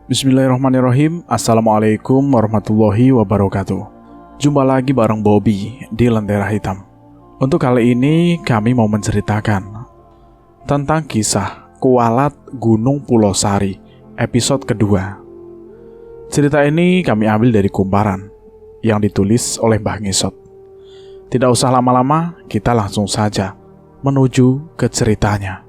Bismillahirrahmanirrahim. Assalamualaikum warahmatullahi wabarakatuh. Jumpa lagi bareng Bobby di Lentera Hitam. Untuk kali ini kami mau menceritakan tentang kisah Kualat Gunung Pulau Sari episode kedua. Cerita ini kami ambil dari Kumparan yang ditulis oleh Mbah Ngesot. Tidak usah lama-lama, kita langsung saja menuju ke ceritanya.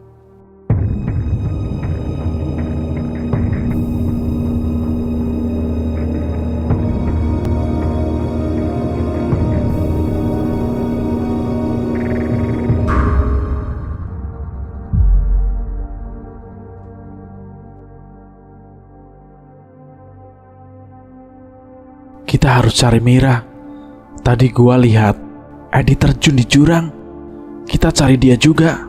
Kita harus cari Mira. Tadi gua lihat Edi terjun di jurang. Kita cari dia juga.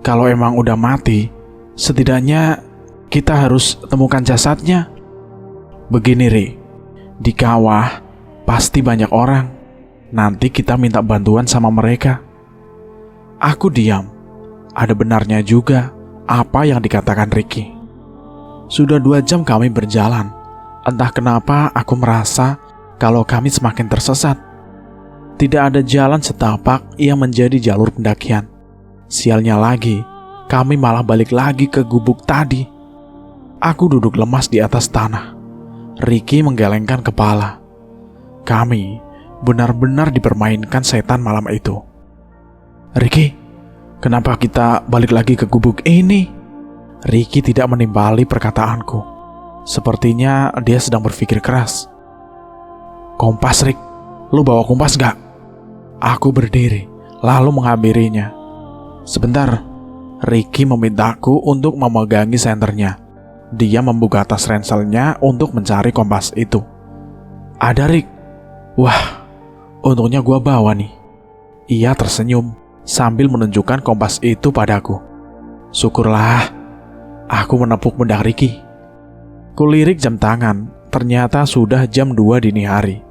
Kalau emang udah mati, setidaknya kita harus temukan jasadnya. Begini Ri, di kawah pasti banyak orang. Nanti kita minta bantuan sama mereka. Aku diam. Ada benarnya juga apa yang dikatakan Ricky. Sudah 2 jam kami berjalan. Entah kenapa aku merasa kalau kami semakin tersesat. Tidak ada jalan setapak yang menjadi jalur pendakian. Sialnya lagi, kami malah balik lagi ke gubuk tadi. Aku duduk lemas di atas tanah. Ricky menggelengkan kepala. Kami benar-benar dipermainkan setan malam itu. Ricky, kenapa kita balik lagi ke gubuk ini? Ricky tidak menimpali perkataanku. Sepertinya dia sedang berpikir keras. Kompas, Rick. Lu bawa kompas gak? Aku berdiri, lalu menghampirinya. Sebentar. Ricky memintaku untuk memegangi senternya. Dia membuka tas ranselnya untuk mencari kompas itu. Ada, Rick. Wah, untungnya gua bawa nih. Ia tersenyum sambil menunjukkan kompas itu padaku. Syukurlah. Aku menepuk pundak Ricky. Kulirik jam tangan, ternyata sudah jam 2 dini hari.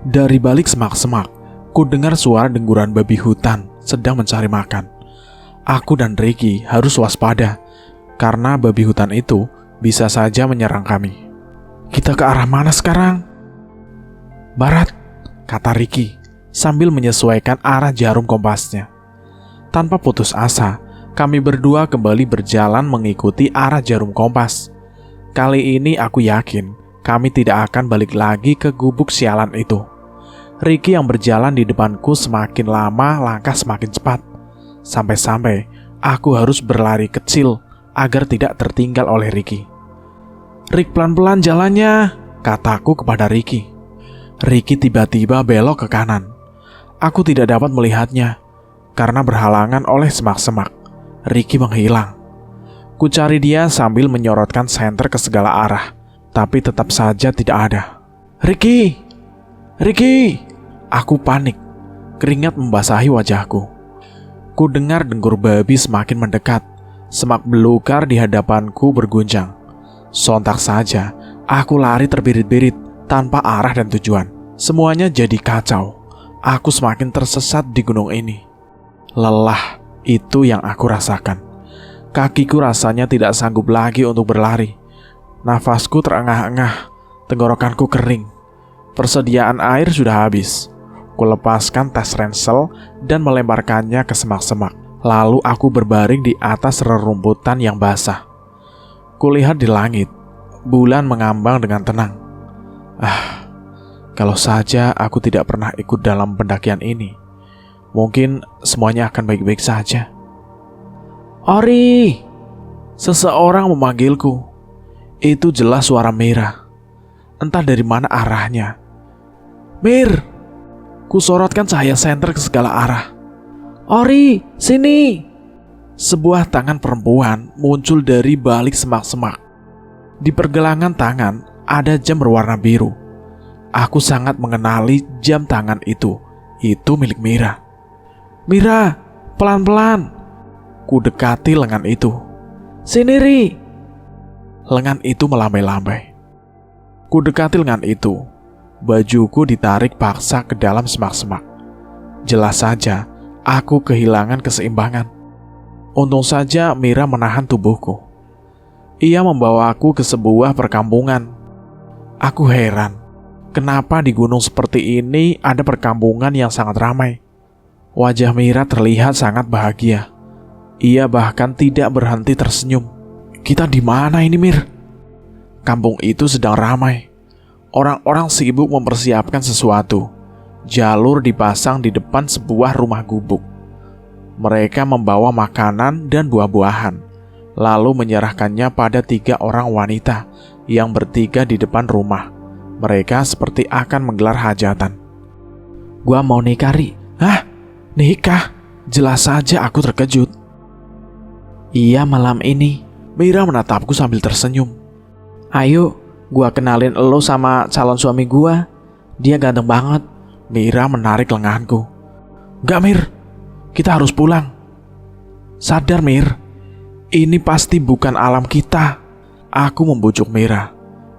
Dari balik semak-semak, ku dengar suara dengguran babi hutan sedang mencari makan. Aku dan Ricky harus waspada, karena babi hutan itu bisa saja menyerang kami. Kita ke arah mana sekarang? Barat, kata Ricky, sambil menyesuaikan arah jarum kompasnya. Tanpa putus asa, kami berdua kembali berjalan mengikuti arah jarum kompas. Kali ini aku yakin kami tidak akan balik lagi ke gubuk sialan itu. Ricky yang berjalan di depanku semakin lama langkah semakin cepat. Sampai-sampai aku harus berlari kecil agar tidak tertinggal oleh Ricky. Rick, pelan-pelan jalannya, kataku kepada Ricky. Ricky tiba-tiba belok ke kanan. Aku tidak dapat melihatnya karena berhalangan oleh semak-semak. Ricky menghilang. Ku cari dia sambil menyorotkan senter ke segala arah, tapi tetap saja tidak ada. Ricky! Ricky! Aku panik. Keringat membasahi wajahku. Ku dengar dengkur babi semakin mendekat. Semak belukar di hadapanku berguncang. Sontak saja, aku lari terbirit-birit tanpa arah dan tujuan. Semuanya jadi kacau. Aku semakin tersesat di gunung ini. Lelah, itu yang aku rasakan. Kakiku rasanya tidak sanggup lagi untuk berlari. Nafasku terengah-engah, tenggorokanku kering. Persediaan air sudah habis. Kulepaskan tas ransel dan melemparkannya ke semak-semak. Lalu aku berbaring di atas rerumputan yang basah. Kulihat di langit, bulan mengambang dengan tenang. Kalau saja aku tidak pernah ikut dalam pendakian ini, mungkin semuanya akan baik-baik saja. Ori! Seseorang memanggilku. Itu jelas suara Mira. Entah dari mana arahnya. Mir! Kusorotkan cahaya senter ke segala arah. Ori, sini! Sebuah tangan perempuan muncul dari balik semak-semak. Di pergelangan tangan ada jam berwarna biru. Aku sangat mengenali jam tangan itu. Itu milik Mira. Mira, pelan-pelan. Ku dekati lengan itu. Sini, Ri. Lengan itu melambai-lambai. Ku dekati lengan itu. Bajuku ditarik paksa ke dalam semak-semak. Jelas saja, aku kehilangan keseimbangan. Untung saja Mira menahan tubuhku. Ia membawaku ke sebuah perkampungan. Aku heran, kenapa di gunung seperti ini ada perkampungan yang sangat ramai. Wajah Mira terlihat sangat bahagia. Ia bahkan tidak berhenti tersenyum. Kita di mana ini, Mir? Kampung itu sedang ramai. Orang-orang sibuk mempersiapkan sesuatu. Jalur dipasang di depan sebuah rumah gubuk. Mereka membawa makanan dan buah-buahan, lalu menyerahkannya pada 3 orang wanita yang bertiga di depan rumah. Mereka seperti akan menggelar hajatan. Gua mau nikah, Ri. Hah? Nikah? Jelas saja aku terkejut. Iya, malam ini. Mira menatapku sambil tersenyum. Ayo, gua kenalin elo sama calon suami gua. Dia ganteng banget. Mira menarik lenganku. Gak, Mir. Kita harus pulang. Sadar, Mir. Ini pasti bukan alam kita. Aku membujuk Mira.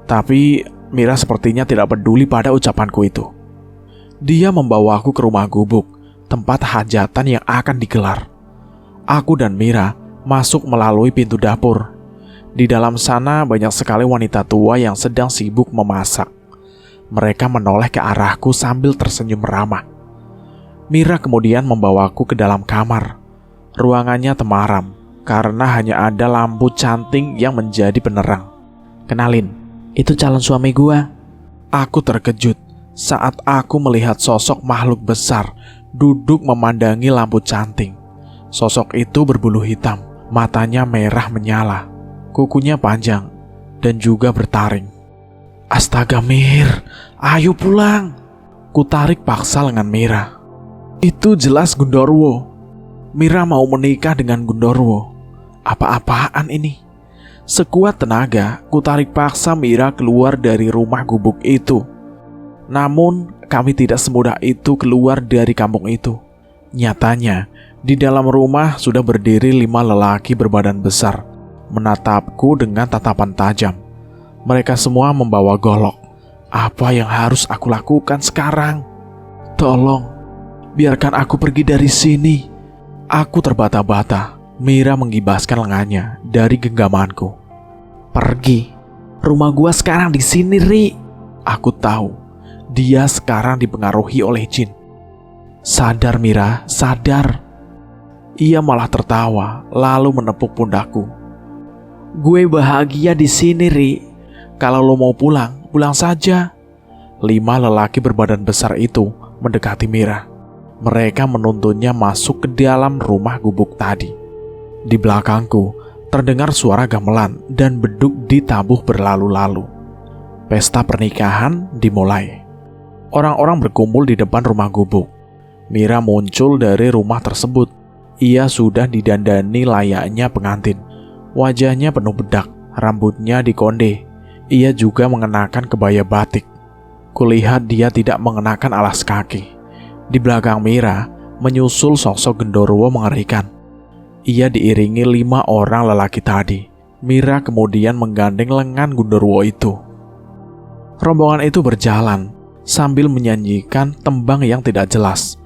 Tapi Mira sepertinya tidak peduli pada ucapanku itu. Dia membawaku ke rumah gubuk, tempat hajatan yang akan digelar. Aku dan Mira masuk melalui pintu dapur. Di dalam sana banyak sekali wanita tua yang sedang sibuk memasak. Mereka menoleh ke arahku sambil tersenyum ramah. Mira kemudian membawaku ke dalam kamar. Ruangannya temaram karena hanya ada lampu canting yang menjadi penerang. Kenalin, itu calon suami gua. Aku terkejut saat aku melihat sosok makhluk besar duduk memandangi lampu canting. Sosok itu berbulu hitam, matanya merah menyala, kukunya panjang dan juga bertaring. Astaga, Mir, ayo pulang. Kutarik paksa lengan Mira. Itu jelas Gundorwo. Mira mau menikah dengan Gundorwo. Apa-apaan ini? Sekuat tenaga, kutarik paksa Mira keluar dari rumah gubuk itu. Namun, kami tidak semudah itu keluar dari kampung itu. Nyatanya, di dalam rumah sudah berdiri 5 lelaki berbadan besar, menatapku dengan tatapan tajam. Mereka semua membawa golok. Apa yang harus aku lakukan sekarang? Tolong, biarkan aku pergi dari sini. Aku terbata-bata. Mira menggibaskan lengannya dari genggamanku. Pergi? Rumah gua sekarang di sini, Ri. Aku tahu, dia sekarang dipengaruhi oleh jin. Sadar, Mira, sadar. Ia malah tertawa, lalu menepuk pundakku. Gue bahagia di sini, Ri. Kalau lo mau pulang, pulang saja. 5 lelaki berbadan besar itu mendekati Mira. Mereka menuntunnya masuk ke dalam rumah gubuk tadi. Di belakangku terdengar suara gamelan dan beduk ditabuh berlalu-lalu. Pesta pernikahan dimulai. Orang-orang berkumpul di depan rumah gubuk. Mira muncul dari rumah tersebut. Ia sudah didandani layaknya pengantin. Wajahnya penuh bedak, rambutnya dikonde. Ia juga mengenakan kebaya batik. Kulihat dia tidak mengenakan alas kaki. Di belakang Mira menyusul sosok Gundorwo mengerikan. Ia diiringi 5 orang lelaki tadi. Mira kemudian menggandeng lengan Gundorwo itu. Rombongan itu berjalan sambil menyanyikan tembang yang tidak jelas.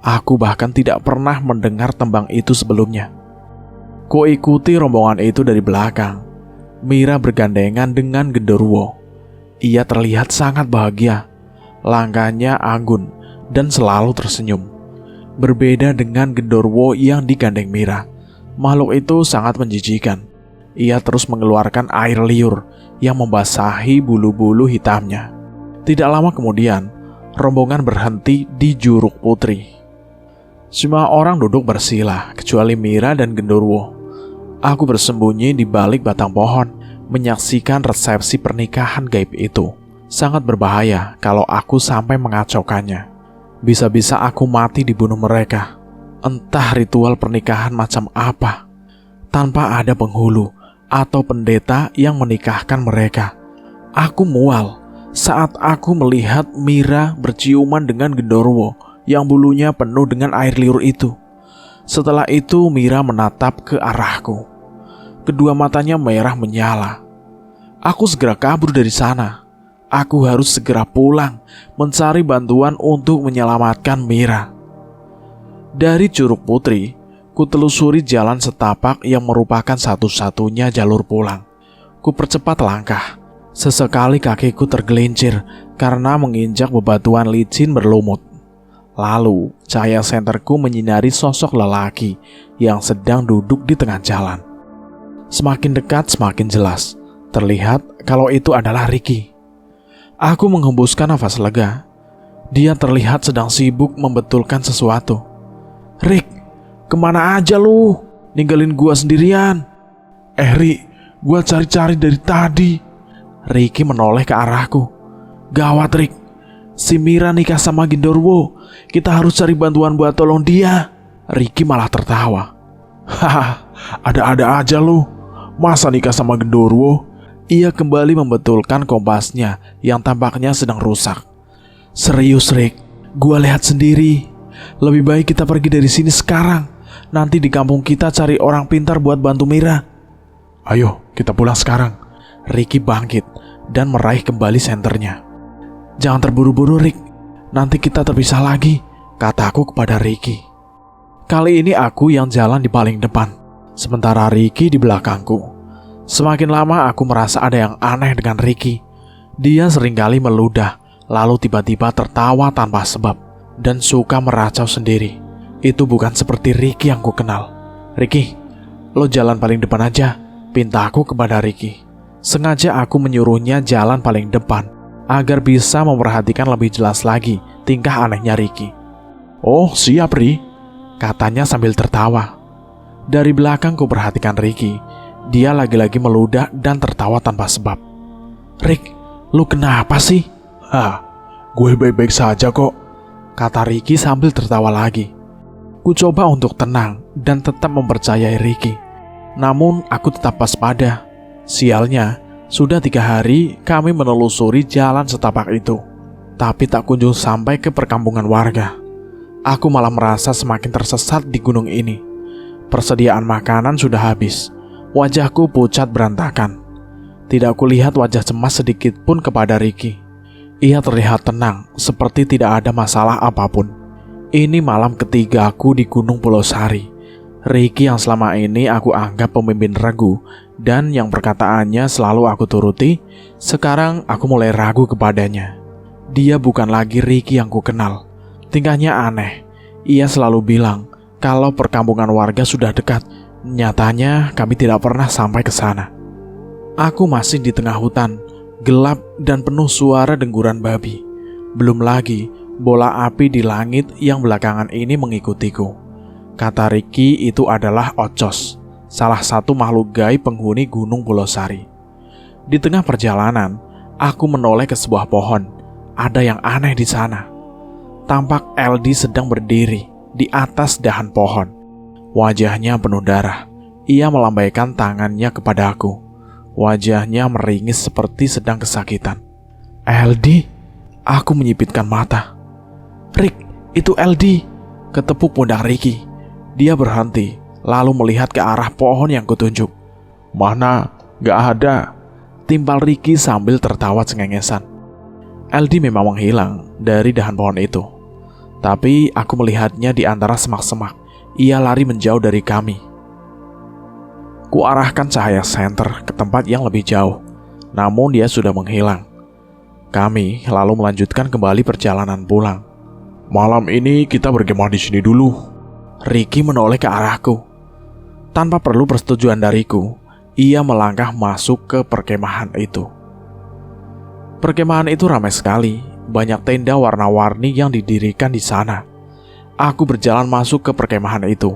Aku bahkan tidak pernah mendengar tembang itu sebelumnya. Kuikuti rombongan itu dari belakang. Mira bergandengan dengan Gundorwo. Ia terlihat sangat bahagia. Langkahnya anggun dan selalu tersenyum. Berbeda dengan Gundorwo yang digandeng Mira. Makhluk itu sangat menjijikan. Ia terus mengeluarkan air liur yang membasahi bulu-bulu hitamnya. Tidak lama kemudian, rombongan berhenti di Juruk Putri. Semua orang duduk bersila, kecuali Mira dan Gundorwo. Aku bersembunyi di balik batang pohon, menyaksikan resepsi pernikahan gaib itu. Sangat berbahaya kalau aku sampai mengacaukannya. Bisa-bisa aku mati dibunuh mereka. Entah ritual pernikahan macam apa, tanpa ada penghulu atau pendeta yang menikahkan mereka. Aku mual saat aku melihat Mira berciuman dengan Gundorwo yang bulunya penuh dengan air liur itu. Setelah itu Mira menatap ke arahku. Kedua matanya merah menyala. Aku segera kabur dari sana. Aku harus segera pulang mencari bantuan untuk menyelamatkan Mira. Dari Curug Putri, ku telusuri jalan setapak yang merupakan satu-satunya jalur pulang. Ku percepat langkah. Sesekali kakiku tergelincir karena menginjak bebatuan licin berlumut. Lalu cahaya senterku menyinari sosok lelaki yang sedang duduk di tengah jalan. Semakin dekat semakin jelas terlihat kalau itu adalah Ricky. Aku menghembuskan nafas lega. Dia terlihat sedang sibuk membetulkan sesuatu. "Rick, kemana aja lu? Ninggalin gua sendirian." Rick, gua cari-cari dari tadi." Ricky menoleh ke arahku. "Gawat, Rick. Si Mira nikah sama Gendorwo. Kita harus cari bantuan buat tolong dia." Ricky malah tertawa. "Haha, ada-ada aja lu. Masa nikah sama Gendorwo?" Ia kembali membetulkan kompasnya yang tampaknya sedang rusak. "Serius, Rick. Gua lihat sendiri. Lebih baik kita pergi dari sini sekarang. Nanti di kampung kita cari orang pintar buat bantu Mira." "Ayo, kita pulang sekarang." Ricky bangkit dan meraih kembali senternya. "Jangan terburu-buru, Rick. Nanti kita terpisah lagi," kataku kepada Ricky. Kali ini aku yang jalan di paling depan, sementara Ricky di belakangku. Semakin lama aku merasa ada yang aneh dengan Ricky. Dia seringkali meludah, lalu tiba-tiba tertawa tanpa sebab, dan suka meracau sendiri. Itu bukan seperti Ricky yang ku kenal. "Ricky, lo jalan paling depan aja," pintaku kepada Ricky. Sengaja aku menyuruhnya jalan paling depan, agar bisa memperhatikan lebih jelas lagi tingkah anehnya Ricky. "Oh, siap, Ri," katanya sambil tertawa. Dari belakang ku perhatikan Ricky. Dia lagi-lagi meludah dan tertawa tanpa sebab. "Rick, lu kenapa sih?" Gue baik-baik saja kok," kata Ricky sambil tertawa lagi. Ku coba untuk tenang dan tetap mempercayai Ricky. Namun aku tetap waspada. Sialnya, sudah 3 hari kami menelusuri jalan setapak itu, tapi tak kunjung sampai ke perkampungan warga. Aku malah merasa semakin tersesat di gunung ini. Persediaan makanan sudah habis. Wajahku pucat berantakan. Tidak kulihat wajah cemas sedikit pun kepada Ricky. Ia terlihat tenang, seperti tidak ada masalah apapun. Ini malam ketiga aku di Gunung Pulau Sari. Ricky yang selama ini aku anggap pemimpin regu dan yang perkataannya selalu aku turuti, sekarang aku mulai ragu kepadanya. Dia bukan lagi Ricky yang ku kenal. Tingkahnya aneh. Ia selalu bilang kalau perkampungan warga sudah dekat. Nyatanya kami tidak pernah sampai ke sana. Aku masih di tengah hutan, gelap dan penuh suara dengguran babi. Belum lagi bola api di langit yang belakangan ini mengikutiku. Kata Ricky itu adalah Ocos, salah satu makhluk gaib penghuni Gunung Pulau Sari. Di tengah perjalanan, aku menoleh ke sebuah pohon. Ada yang aneh di sana. Tampak LD sedang berdiri di atas dahan pohon. Wajahnya penuh darah. Ia melambaikan tangannya kepadaku. Wajahnya meringis seperti sedang kesakitan. "LD?" Aku menyipitkan mata. "Rick, itu LD," ketepuk pundak Ricky. Dia berhenti, lalu melihat ke arah pohon yang kutunjuk. "Mana? Gak ada," timpal Ricky sambil tertawa cengengesan. LD memang menghilang dari dahan pohon itu. Tapi aku melihatnya di antara semak-semak. Ia lari menjauh dari kami. Ku arahkan cahaya senter ke tempat yang lebih jauh, namun dia sudah menghilang. Kami lalu melanjutkan kembali perjalanan pulang. "Malam ini kita berkemah di sini dulu." Ricky menoleh ke arahku. Tanpa perlu persetujuan dariku, ia melangkah masuk ke perkemahan itu. Perkemahan itu ramai sekali, banyak tenda warna-warni yang didirikan di sana. Aku berjalan masuk ke perkemahan itu.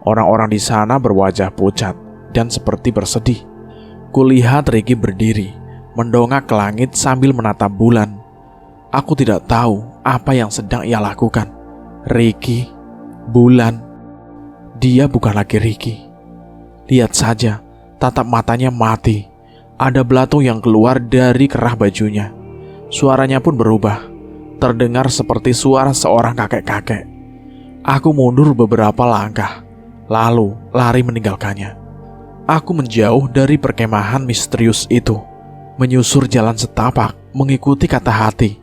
Orang-orang di sana berwajah pucat dan seperti bersedih. Kulihat Ricky berdiri, mendongak ke langit sambil menatap bulan. Aku tidak tahu apa yang sedang ia lakukan. Ricky, bulan, dia bukan lagi Ricky. Lihat saja, tatap matanya mati. Ada belatung yang keluar dari kerah bajunya. Suaranya pun berubah, terdengar seperti suara seorang kakek-kakek. Aku mundur beberapa langkah, lalu lari meninggalkannya. Aku menjauh dari perkemahan misterius itu, menyusur jalan setapak, mengikuti kata hati.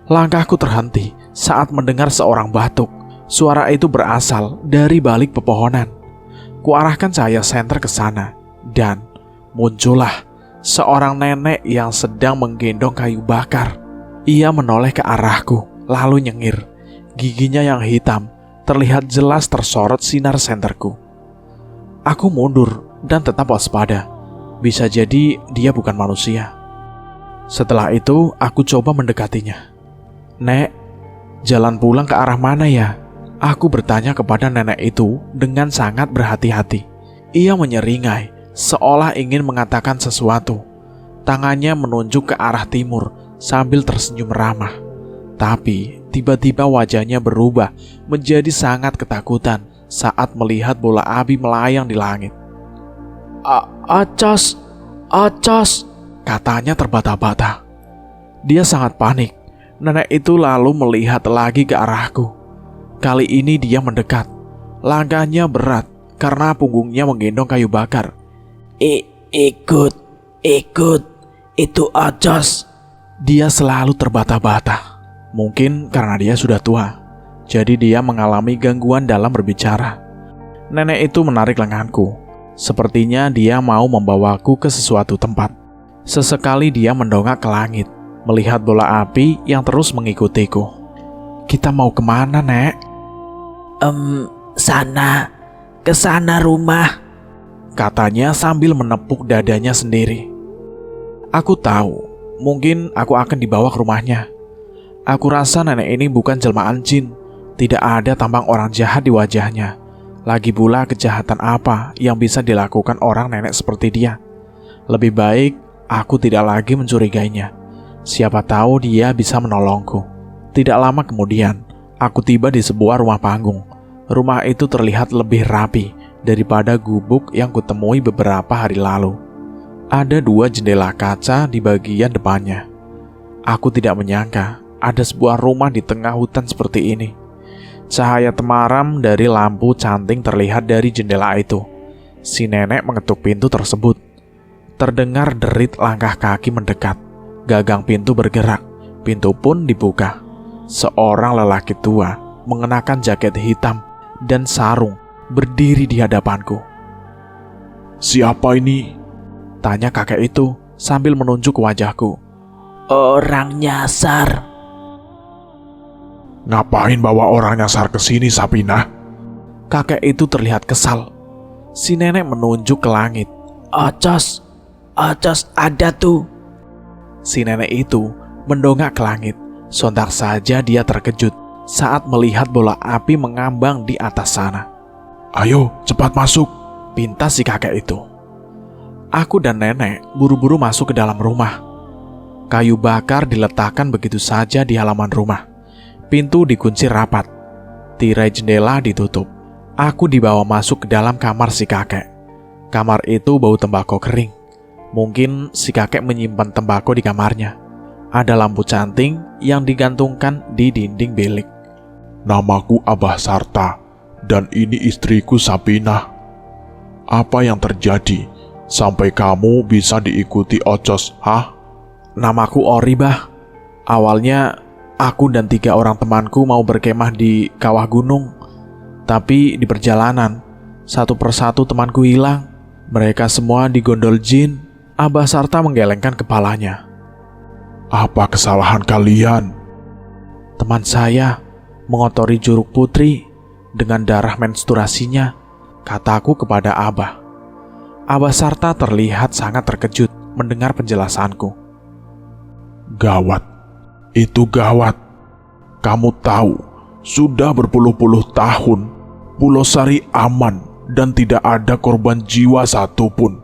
Langkahku terhenti saat mendengar seorang batuk. Suara itu berasal dari balik pepohonan. Kuarahkan cahaya senter ke sana, dan muncullah seorang nenek yang sedang menggendong kayu bakar. Ia menoleh ke arahku, lalu nyengir. Giginya yang hitam terlihat jelas tersorot sinar senterku. Aku mundur dan tetap waspada. Bisa jadi dia bukan manusia. Setelah itu, aku coba mendekatinya. "Nek, jalan pulang ke arah mana ya?" Aku bertanya kepada nenek itu dengan sangat berhati-hati. Ia menyeringai, seolah ingin mengatakan sesuatu. Tangannya menunjuk ke arah timur sambil tersenyum ramah. Tapi tiba-tiba wajahnya berubah menjadi sangat ketakutan saat melihat bola api melayang di langit. "Acas, acas," katanya terbata-bata. Dia sangat panik. Nenek itu lalu melihat lagi ke arahku. Kali ini dia mendekat. Langkahnya berat karena punggungnya menggendong kayu bakar. Ikut, itu Acas." Dia selalu terbata-bata. Mungkin karena dia sudah tua, jadi dia mengalami gangguan dalam berbicara. Nenek itu menarik lenganku. Sepertinya dia mau membawaku ke sesuatu tempat. Sesekali dia mendongak ke langit, melihat bola api yang terus mengikutiku. "Kita mau kemana, Nek?" Ke sana rumah," katanya sambil menepuk dadanya sendiri. Aku tahu, mungkin aku akan dibawa ke rumahnya. Aku rasa nenek ini bukan jelmaan jin. Tidak ada tambang orang jahat di wajahnya. Lagi pula kejahatan apa yang bisa dilakukan orang nenek seperti dia? Lebih baik aku tidak lagi mencurigainya. Siapa tahu dia bisa menolongku. Tidak lama kemudian, aku tiba di sebuah rumah panggung. Rumah itu terlihat lebih rapi daripada gubuk yang kutemui beberapa hari lalu. Ada 2 jendela kaca di bagian depannya. Aku tidak menyangka ada sebuah rumah di tengah hutan seperti ini. Cahaya temaram dari lampu canting terlihat dari jendela itu. Si nenek mengetuk pintu tersebut. Terdengar derit langkah kaki mendekat. Gagang pintu bergerak. Pintu pun dibuka. Seorang lelaki tua mengenakan jaket hitam dan sarung berdiri di hadapanku. "Siapa ini?" tanya kakek itu sambil menunjuk ke wajahku. "Orang nyasar." "Ngapain bawa orang nyasar ke sini, Sapina?" Kakek itu terlihat kesal. Si nenek menunjuk ke langit. Acas ada tuh." Si nenek itu mendongak ke langit. Sontak saja dia terkejut saat melihat bola api mengambang di atas sana. "Ayo, cepat masuk," pinta si kakek itu. Aku dan nenek buru-buru masuk ke dalam rumah. Kayu bakar diletakkan begitu saja di halaman rumah. Pintu dikunci rapat. Tirai jendela ditutup. Aku dibawa masuk ke dalam kamar si kakek. Kamar itu bau tembakau kering. Mungkin si kakek menyimpan tembakau di kamarnya. Ada lampu canting yang digantungkan di dinding bilik. "Namaku Abah Sarta, dan ini istriku Sapina. Apa yang terjadi sampai kamu bisa diikuti Ocos, hah?" "Namaku Ori, Bah. Awalnya aku dan 3 orang temanku mau berkemah di kawah gunung. Tapi di perjalanan, satu persatu temanku hilang. Mereka semua digondol jin." Abah Sarta menggelengkan kepalanya. "Apa kesalahan kalian?" "Teman saya mengotori Juruk Putri dengan darah menstruasinya," kataku kepada Abah. Abah Sarta terlihat sangat terkejut mendengar penjelasanku. "Gawat, itu gawat. Kamu tahu, sudah berpuluh-puluh tahun Pulau Sari aman dan tidak ada korban jiwa satupun.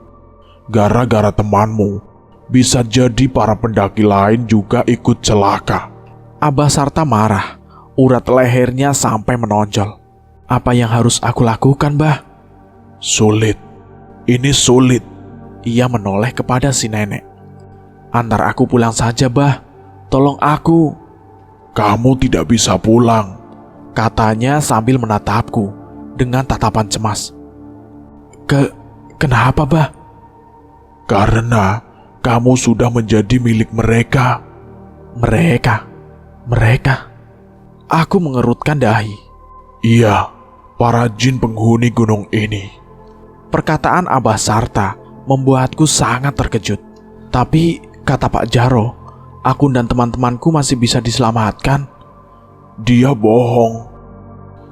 Gara-gara temanmu, bisa jadi para pendaki lain juga ikut celaka." Abah Sarta marah. Urat lehernya sampai menonjol. "Apa yang harus aku lakukan, Bah?" "Sulit. Ini sulit." Ia menoleh kepada si nenek. "Antar aku pulang saja, Bah. Tolong aku." "Kamu tidak bisa pulang," katanya sambil menatapku dengan tatapan cemas. Kenapa, Bah?" "Karena kamu sudah menjadi milik mereka." Mereka? Aku mengerutkan dahi. "Iya, para jin penghuni gunung ini." Perkataan Abah Sarta membuatku sangat terkejut. Tapi kata Pak Jaro, aku dan teman-temanku masih bisa diselamatkan. Dia bohong.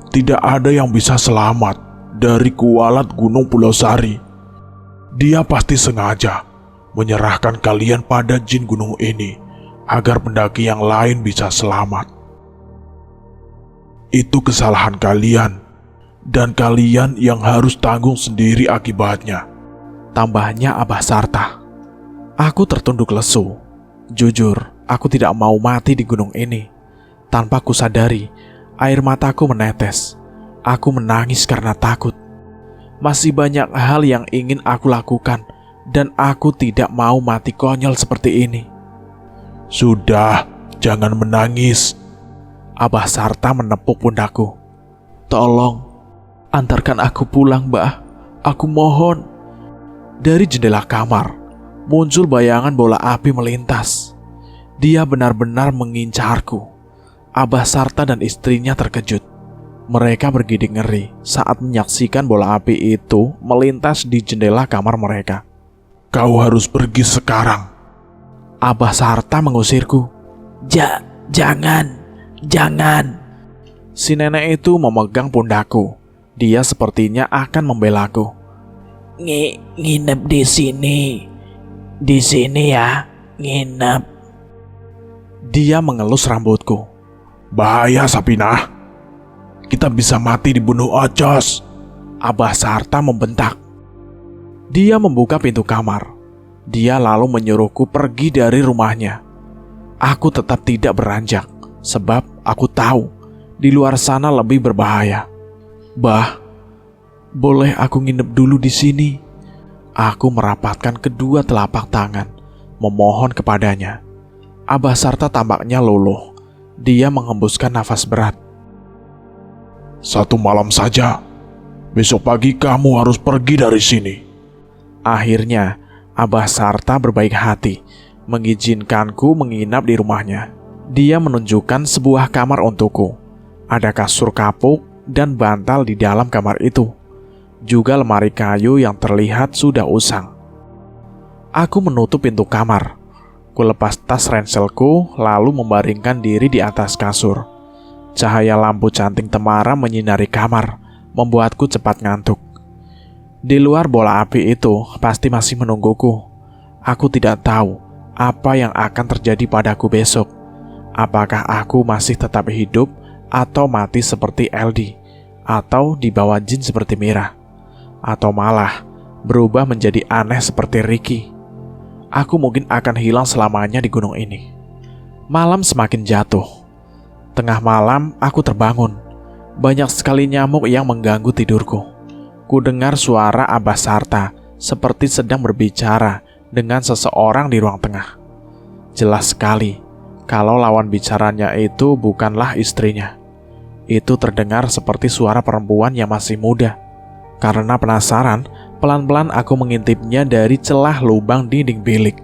Tidak ada yang bisa selamat dari kualat Gunung Pulau Sari. Dia pasti sengaja menyerahkan kalian pada jin gunung ini agar pendaki yang lain bisa selamat. Itu kesalahan kalian, dan kalian yang harus tanggung sendiri akibatnya, tambahnya Abah Sarta. Aku tertunduk lesu. Jujur, aku tidak mau mati di gunung ini. Tanpa kusadari, air mataku menetes. Aku menangis karena takut. Masih banyak hal yang ingin aku lakukan, dan aku tidak mau mati konyol seperti ini. Sudah, jangan menangis. Abah Sarta menepuk pundakku. Tolong, antarkan aku pulang, Mbah. Aku mohon. Dari jendela kamar, muncul bayangan bola api melintas. Dia benar-benar mengincarku. Abah Sarta dan istrinya terkejut. Mereka bergidik ngeri saat menyaksikan bola api itu melintas di jendela kamar mereka. Kau harus pergi sekarang. Abah Sarta mengusirku. Jangan. Si nenek itu memegang pundakku. Dia sepertinya akan membelaku. Nginep di sini. Di sini ya, nginep. Dia mengelus rambutku. Bahaya, Sapinah. Kita bisa mati dibunuh Ocos. Abah Sarta membentak. Dia membuka pintu kamar. Dia lalu menyuruhku pergi dari rumahnya. Aku tetap tidak beranjak, sebab aku tahu di luar sana lebih berbahaya. Bah, boleh aku nginep dulu di sini? Aku merapatkan kedua telapak tangan, memohon kepadanya. Abah Sarta tampaknya luluh. Dia menghembuskan nafas berat. 1 malam saja. Besok pagi kamu harus pergi dari sini. Akhirnya, Abah Sarta berbaik hati, mengizinkanku menginap di rumahnya. Dia menunjukkan sebuah kamar untukku. Ada kasur kapuk dan bantal di dalam kamar itu. Juga lemari kayu yang terlihat sudah usang. Aku menutup pintu kamar. Kulepas tas ranselku lalu membaringkan diri di atas kasur. Cahaya lampu canting temara menyinari kamar, membuatku cepat ngantuk. Di luar bola api itu pasti masih menungguku. Aku tidak tahu apa yang akan terjadi padaku besok. Apakah aku masih tetap hidup atau mati seperti Eldi, atau dibawa jin seperti Mira, atau malah berubah menjadi aneh seperti Ricky. Aku mungkin akan hilang selamanya di gunung ini. Malam semakin jatuh. Tengah malam aku terbangun. Banyak sekali nyamuk yang mengganggu tidurku. Ku dengar suara Abah Sarta seperti sedang berbicara dengan seseorang di ruang tengah. Jelas sekali kalau lawan bicaranya itu bukanlah istrinya. Itu terdengar seperti suara perempuan yang masih muda. Karena penasaran, pelan-pelan aku mengintipnya dari celah lubang dinding bilik.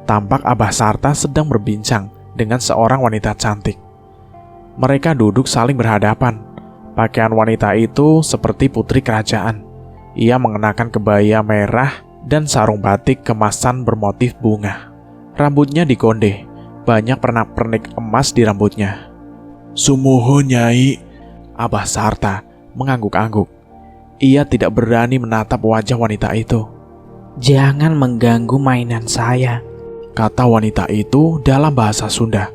Tampak Abah Sarta sedang berbincang dengan seorang wanita cantik. Mereka duduk saling berhadapan. Pakaian wanita itu seperti putri kerajaan. Ia mengenakan kebaya merah dan sarung batik kemasan bermotif bunga. Rambutnya dikonde, banyak pernak-pernik emas di rambutnya. Sumuhun, Nyai. Abah Sarta mengangguk-angguk. Ia tidak berani menatap wajah wanita itu. Jangan mengganggu mainan saya, kata wanita itu dalam bahasa Sunda.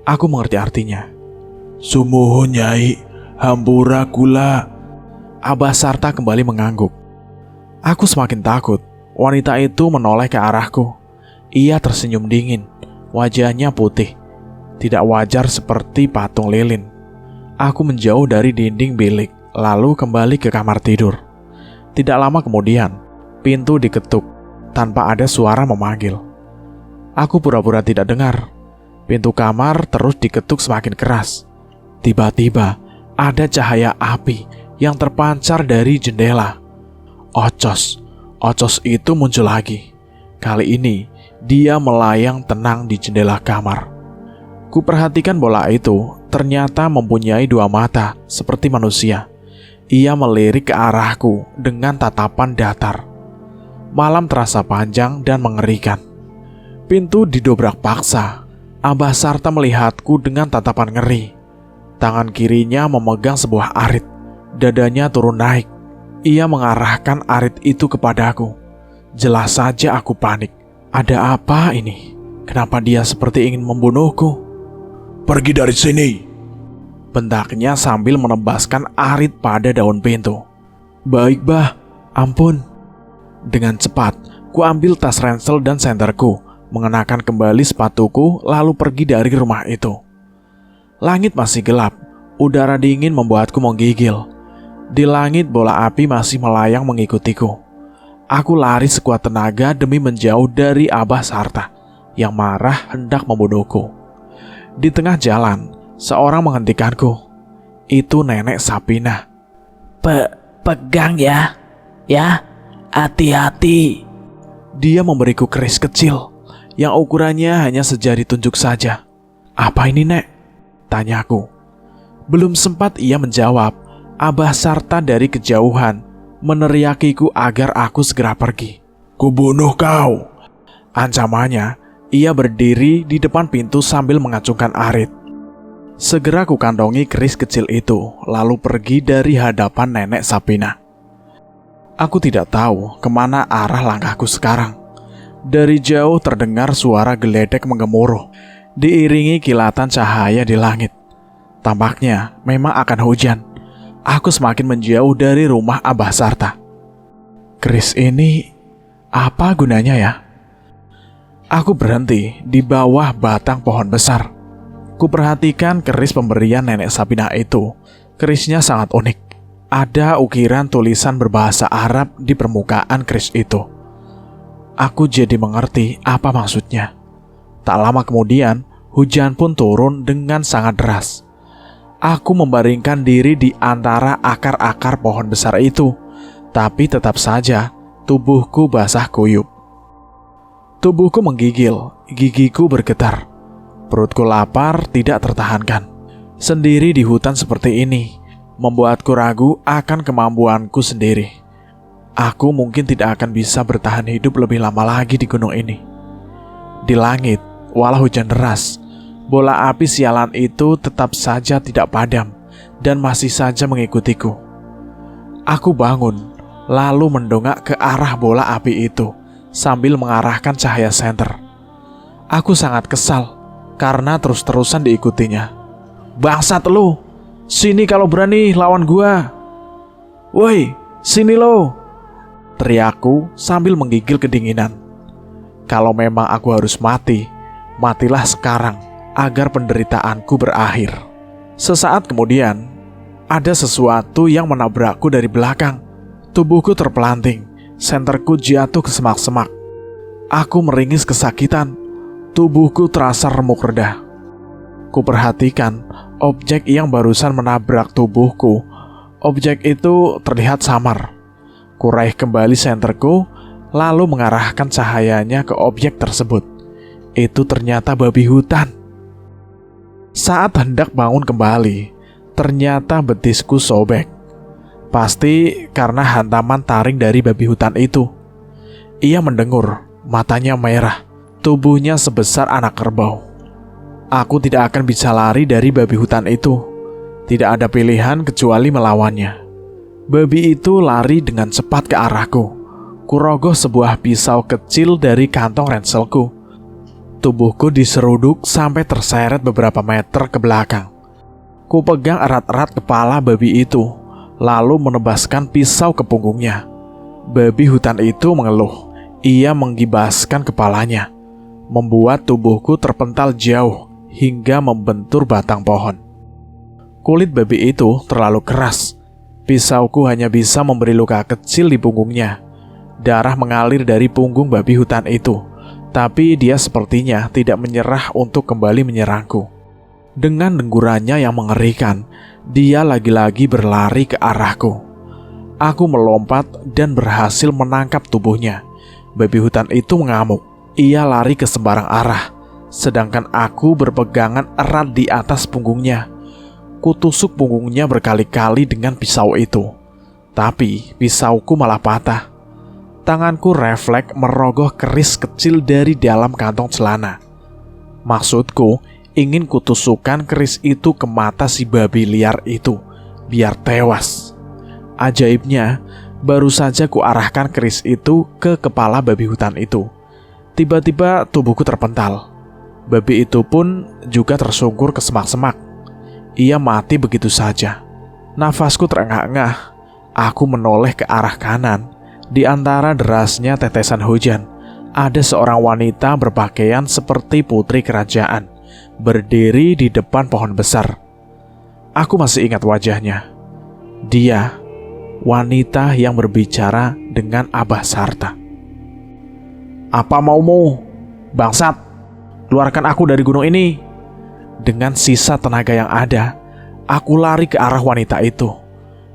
Aku mengerti artinya. Sumuhun, Nyai. Hampura kula. Abah Sarta kembali mengangguk. Aku semakin takut. Wanita itu menoleh ke arahku. Ia tersenyum dingin. Wajahnya putih. Tidak wajar seperti patung lilin. Aku menjauh dari dinding bilik, lalu kembali ke kamar tidur. Tidak lama kemudian, pintu diketuk tanpa ada suara memanggil. Aku pura-pura tidak dengar. Pintu kamar terus diketuk semakin keras. Tiba-tiba ada cahaya api yang terpancar dari jendela. Ocos itu muncul lagi. Kali ini dia melayang tenang di jendela kamar. Kuperhatikan bola itu ternyata mempunyai 2 mata seperti manusia. Ia melirik ke arahku dengan tatapan datar. Malam terasa panjang dan mengerikan. Pintu didobrak paksa. Abah Sarta melihatku dengan tatapan ngeri. Tangan kirinya memegang sebuah arit. Dadanya turun naik. Ia mengarahkan arit itu kepadaku. Jelas saja aku panik. Ada apa ini? Kenapa dia seperti ingin membunuhku? Pergi dari sini. Bentaknya sambil menebaskan arit pada daun pintu. Baik bah, ampun. Dengan cepat, ku ambil tas ransel dan senterku, mengenakan kembali sepatuku, lalu pergi dari rumah itu. Langit masih gelap, udara dingin membuatku menggigil. Di langit bola api masih melayang mengikutiku. Aku lari sekuat tenaga demi menjauh dari Abah Sarta yang marah hendak membunuhku. Di tengah jalan, seorang menghentikanku. Itu Nenek Sapina. Pegang ya. Ya, hati-hati. Dia memberiku keris kecil yang ukurannya hanya sejari tunjuk saja. Apa ini, Nek? Tanyaku. Belum sempat ia menjawab, Abah Sarta dari kejauhan meneriakiku agar aku segera pergi. Kubunuh kau. Ancamannya, ia berdiri di depan pintu sambil mengacungkan arit. Segera ku kantongi keris kecil itu, lalu pergi dari hadapan Nenek Sapina. Aku tidak tahu kemana arah langkahku sekarang. Dari jauh terdengar suara geledek menggemuruh, diiringi kilatan cahaya di langit. Tampaknya memang akan hujan. Aku semakin menjauh dari rumah Abah Sarta. Keris ini apa gunanya ya? Aku berhenti di bawah batang pohon besar. Kuperhatikan keris pemberian Nenek Sapina itu. Kerisnya sangat unik. Ada ukiran tulisan berbahasa Arab di permukaan keris itu. Aku jadi mengerti apa maksudnya. Tak lama kemudian, hujan pun turun dengan sangat deras. Aku membaringkan diri di antara akar-akar pohon besar itu, tapi tetap saja tubuhku basah kuyup. Tubuhku menggigil, gigiku bergetar. Perutku lapar tidak tertahankan. Sendiri di hutan seperti ini, membuatku ragu akan kemampuanku sendiri. Aku mungkin tidak akan bisa bertahan hidup lebih lama lagi di gunung ini. Di langit, walau hujan deras, bola api sialan itu tetap saja tidak padam dan masih saja mengikutiku. Aku bangun, lalu mendongak ke arah bola api itu sambil mengarahkan cahaya senter. Aku sangat kesal karena terus-terusan diikutinya. Bangsat lu, sini kalau berani lawan gua. Woi, sini lo, teriakku sambil menggigil kedinginan. Kalau memang aku harus mati, matilah sekarang agar penderitaanku berakhir. Sesaat kemudian, ada sesuatu yang menabrakku dari belakang. Tubuhku terpelanting, senterku jatuh ke semak-semak. Aku meringis kesakitan, tubuhku terasa remuk reda. Kuperhatikan objek yang barusan menabrak tubuhku. Objek itu terlihat samar. Kuraih kembali senterku, lalu mengarahkan cahayanya ke objek tersebut. Itu ternyata babi hutan. Saat hendak bangun kembali, ternyata betisku sobek. Pasti karena hantaman taring dari babi hutan itu. Ia mendengur, matanya merah, tubuhnya sebesar anak kerbau. Aku tidak akan bisa lari dari babi hutan itu. Tidak ada pilihan kecuali melawannya. Babi itu lari dengan cepat ke arahku. Kurogoh sebuah pisau kecil dari kantong ranselku. Tubuhku diseruduk sampai terseret beberapa meter ke belakang. Ku pegang erat-erat kepala babi itu, lalu menebaskan pisau ke punggungnya. Babi hutan itu mengeluh. Ia menggibaskan kepalanya, membuat tubuhku terpental jauh hingga membentur batang pohon. Kulit babi itu terlalu keras. Pisauku hanya bisa memberi luka kecil di punggungnya. Darah mengalir dari punggung babi hutan itu, tapi dia sepertinya tidak menyerah untuk kembali menyerangku. Dengan denggurannya yang mengerikan, dia lagi-lagi berlari ke arahku. Aku melompat dan berhasil menangkap tubuhnya. Babi hutan itu mengamuk. Ia lari ke sembarang arah, sedangkan aku berpegangan erat di atas punggungnya. Kutusuk punggungnya berkali-kali dengan pisau itu, tapi pisauku malah patah. tanganku refleks merogoh keris kecil dari dalam kantong celana. Maksudku, ingin kutusukkan keris itu ke mata si babi liar itu, biar tewas. Ajaibnya, baru saja kuarahkan keris itu ke kepala babi hutan itu. Tiba-tiba tubuhku terpental. Babi itu pun juga tersungkur ke semak-semak. Ia mati begitu saja. Nafasku terengah-engah. Aku menoleh ke arah kanan. Di antara derasnya tetesan hujan, ada seorang wanita berpakaian seperti putri kerajaan, berdiri di depan pohon besar. Aku masih ingat wajahnya. Dia, wanita yang berbicara dengan Abah Sarta. "Apa maumu, bangsat? Keluarkan aku dari gunung ini." Dengan sisa tenaga yang ada, aku lari ke arah wanita itu,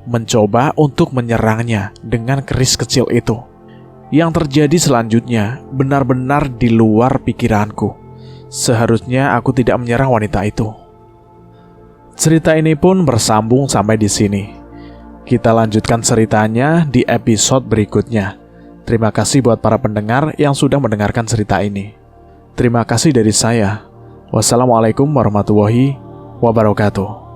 mencoba untuk menyerangnya dengan keris kecil itu. Yang terjadi selanjutnya benar-benar di luar pikiranku. Seharusnya aku tidak menyerang wanita itu. Cerita ini pun bersambung sampai di sini. Kita lanjutkan ceritanya di episode berikutnya. Terima kasih buat para pendengar yang sudah mendengarkan cerita ini. Terima kasih dari saya. Wassalamualaikum warahmatullahi wabarakatuh.